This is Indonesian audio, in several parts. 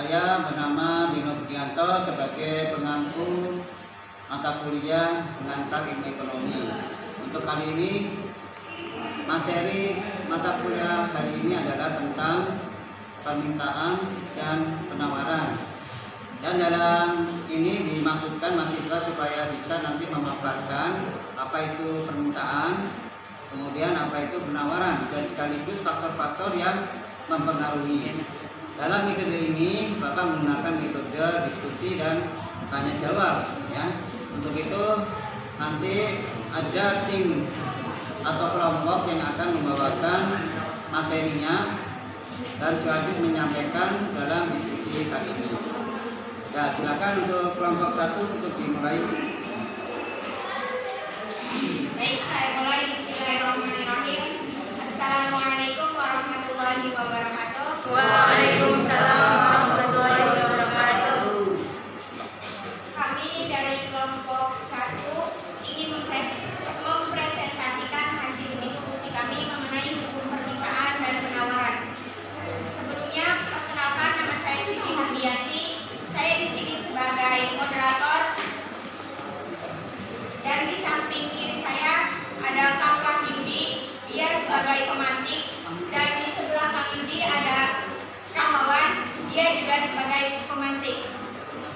Saya bernama Bino Budianto sebagai pengampu mata kuliah pengantar ilmu ekonomi. Untuk kali ini materi mata kuliah hari ini adalah tentang permintaan dan penawaran. Dan dalam ini dimaksudkan mahasiswa supaya bisa nanti memaparkan apa itu permintaan, kemudian apa itu penawaran, dan sekaligus faktor-faktor yang mempengaruhi. Dalam metode ini Bapak menggunakan metode diskusi dan tanya jawab ya. Untuk itu nanti ada tim atau kelompok yang akan membawakan materinya dan sekaligus menyampaikan dalam diskusi kali ini. Ya, silakan untuk kelompok 1 untuk dimulai. Baik, saya mulai. Bismillahirrahmanirrahim. Assalamualaikum warahmatullahi wabarakatuh. Waalaikumsalam warahmatullahi wabarakatuh. Kami dari kelompok 1 ingin mempresentasikan hasil diskusi kami mengenai hukum permintaan dan penawaran. Sebelumnya, perkenalkan, nama saya Siti Hardianti. Saya di sini sebagai moderator. Dan di samping kiri saya ada Kang Wahyudi, dia sebagai pemantik. Dan di sebelah Kang Yudi ada Kang Wawan, dia juga sebagai pemantik.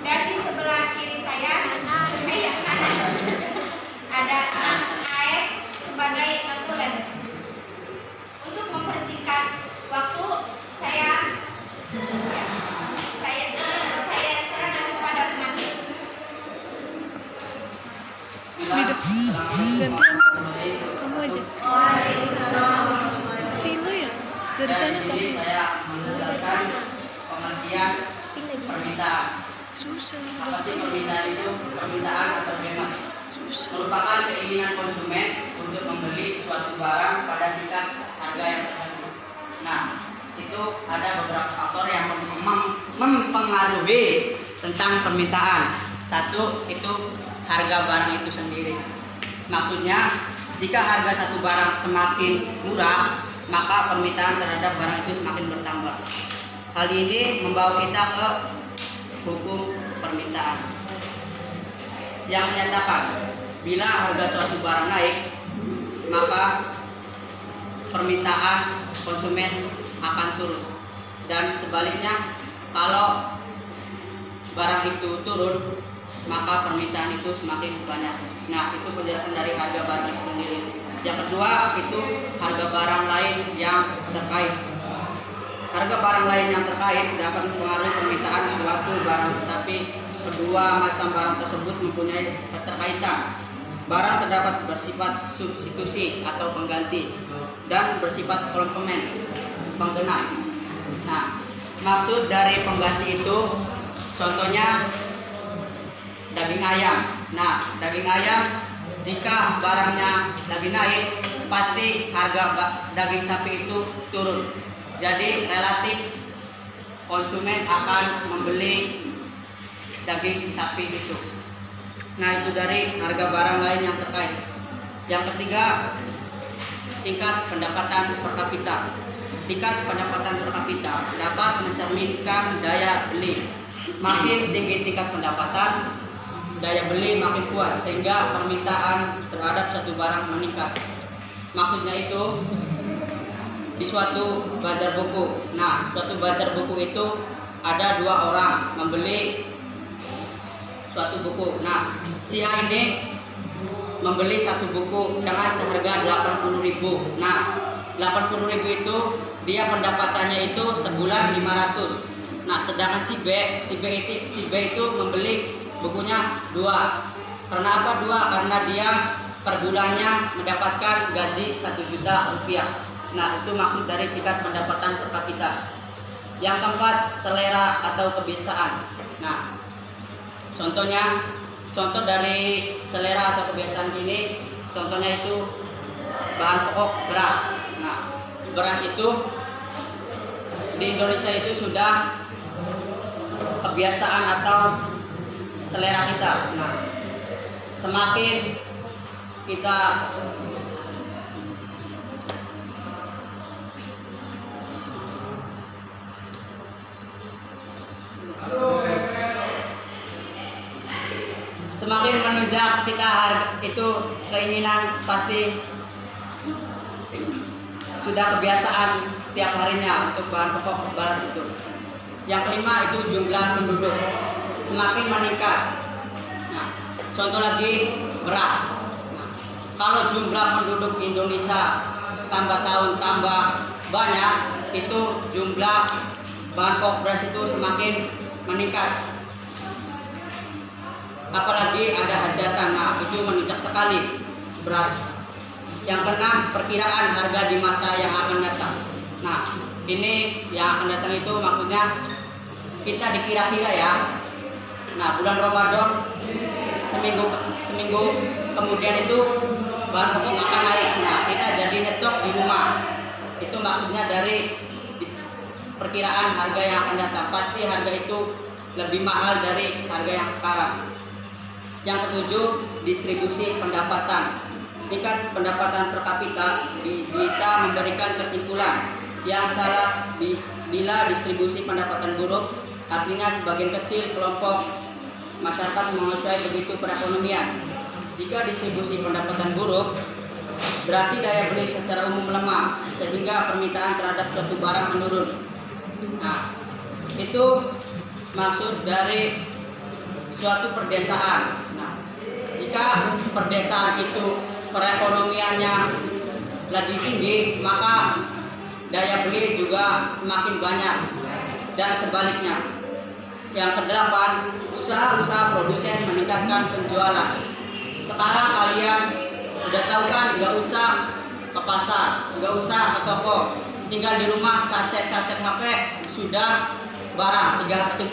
Dan di sebelah kiri saya kanan ada Kang Aep sebagai notulen. Untuk mempersingkat waktu, saya serahkan kepada pemantik. Kamu aja. Si lu ya? Dari sana Jadi tapi saya menjelaskan pengertian permintaan. susah. Apa sih permintaan itu? Permintaan atau demand merupakan keinginan konsumen untuk membeli suatu barang pada tingkat harga yang tertentu. Nah, itu ada beberapa faktor yang mempengaruhi tentang permintaan. Satu, itu harga barang itu sendiri. Maksudnya, jika harga satu barang semakin murah, maka permintaan terhadap barang itu semakin bertambah. Hal ini membawa kita ke hukum permintaan yang menyatakan bila harga suatu barang naik, maka permintaan konsumen akan turun, dan sebaliknya kalau barang itu turun, maka permintaan itu semakin banyak. Nah, itu penjelasan dari harga barang itu sendiri. Yang kedua, itu harga barang lain yang terkait. Harga barang lain yang terkait dapat mempengaruhi permintaan suatu barang, tetapi kedua macam barang tersebut mempunyai keterkaitan. Barang terdapat bersifat substitusi atau pengganti dan bersifat komplement, penggenap. Nah, maksud dari pengganti itu contohnya daging ayam. Nah, daging ayam jika barangnya lagi naik, pasti harga daging sapi itu turun. Jadi relatif konsumen akan membeli daging sapi itu. Nah, itu dari harga barang lain yang terkait. Yang ketiga, tingkat pendapatan per kapita. Tingkat pendapatan per kapita dapat mencerminkan daya beli. Makin tinggi tingkat pendapatan, daya beli makin kuat, sehingga permintaan terhadap suatu barang meningkat. Maksudnya itu di suatu bazar buku. Nah, suatu bazar buku itu ada dua orang membeli suatu buku. Nah, si A ini membeli satu buku dengan seharga 80.000. Nah, 80.000 itu dia pendapatannya itu sebulan 500. Nah, sedangkan si B itu membeli bukunya 2. Kenapa 2? Karena dia per bulannya mendapatkan gaji 1 juta rupiah. Nah, itu maksud dari tingkat pendapatan per kapita. Yang keempat, selera atau kebiasaan. Nah, contoh dari selera atau kebiasaan ini, contohnya itu bahan pokok beras. Nah, beras itu di Indonesia itu sudah kebiasaan atau selera kita. Nah, semakin kita semakin menunjang kita harga itu keinginan pasti sudah kebiasaan tiap harinya untuk bahan pokok beras itu. Yang kelima itu jumlah penduduk semakin meningkat. Nah, contoh lagi beras. Nah, kalau jumlah penduduk Indonesia tambah tahun tambah banyak, itu jumlah bahan pokok beras itu semakin meningkat. Apalagi ada hajatan, nah itu menunjang sekali beras. Yang keenam, perkiraan harga di masa yang akan datang. Nah, ini yang akan datang itu maksudnya kita dikira-kira ya. Nah, bulan Ramadan seminggu kemudian itu bahan pokok akan naik. Nah, kita jadi nyetok di rumah. Itu maksudnya dari perkiraan harga yang akan datang. Pasti harga itu lebih mahal dari harga yang sekarang. Yang ketujuh, distribusi pendapatan. Tingkat pendapatan per kapita bisa memberikan kesimpulan yang salah bila distribusi pendapatan buruk, artinya sebagian kecil kelompok masyarakat menguasai begitu perekonomian. Jika distribusi pendapatan buruk, berarti daya beli secara umum melemah sehingga permintaan terhadap suatu barang menurun. Nah, itu maksud dari suatu perdesaan. Nah, jika perdesaan itu perekonomiannya lagi tinggi, maka daya beli juga semakin banyak, dan sebaliknya. Yang kedelapan, usaha-usaha produsen meningkatkan penjualan. Sekarang kalian udah tahu kan, nggak usah ke pasar, nggak usah ke toko, tinggal di rumah cacet-cacet HP sudah barang,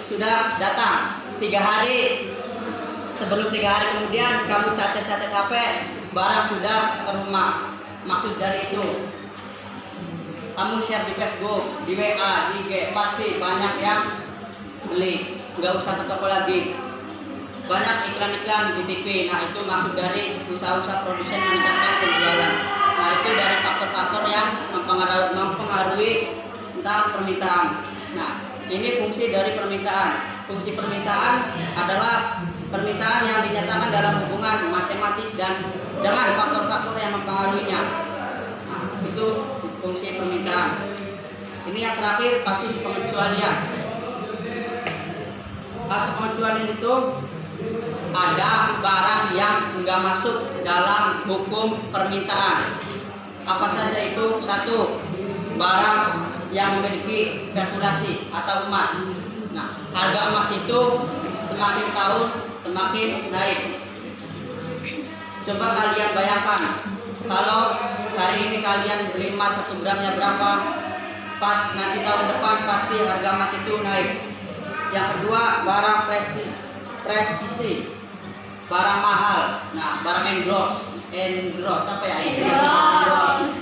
sudah datang. 3 hari sebelum 3 hari kemudian kamu cacet-cacet HP, barang sudah ke rumah. Maksud dari itu, kamu share di Facebook, di WA, di IG, pasti banyak yang beli, nggak usah ke toko lagi. Banyak iklan-iklan di TV. Nah, itu maksud dari usaha-usaha produsen meningkatkan penjualan. Nah, itu dari faktor-faktor yang mempengaruhi tentang permintaan. Nah, ini fungsi dari permintaan. Fungsi permintaan adalah permintaan yang dinyatakan dalam hubungan matematis dan dengan faktor-faktor yang mempengaruhinya. Nah, itu fungsi permintaan. Ini yang terakhir, kasus pengecualian. Kasus pengecualian itu ada barang yang enggak masuk dalam hukum permintaan. Apa saja itu? 1. Barang yang memiliki spekulasi atau emas. Nah, harga emas itu semakin tahun semakin naik. Coba kalian bayangkan, kalau hari ini kalian beli emas 1 gramnya berapa, pas nanti tahun depan pasti harga emas itu naik. Yang kedua, barang prestisi, barang mahal. Nah, barang endorse apa ya?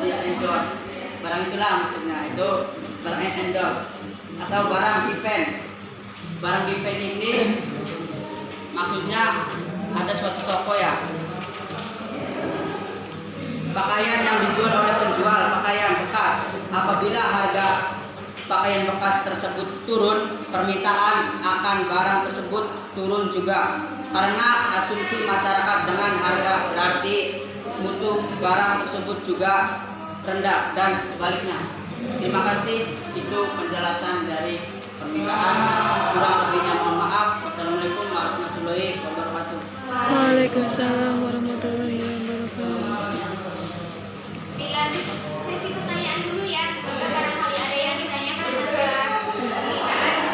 Endorse. Barang itulah maksudnya, itu barang endorse. Atau barang event. Barang event ini maksudnya ada suatu toko ya, pakaian yang dijual oleh penjual pakaian bekas. Apabila harga pakaian bekas tersebut turun, permintaan akan barang tersebut turun juga. Karena asumsi masyarakat dengan harga, berarti mutu barang tersebut juga rendah, dan sebaliknya. Terima kasih, itu penjelasan dari permintaan. Kurang lebihnya mohon maaf. Wassalamualaikum warahmatullahi wabarakatuh. Waalaikumsalam.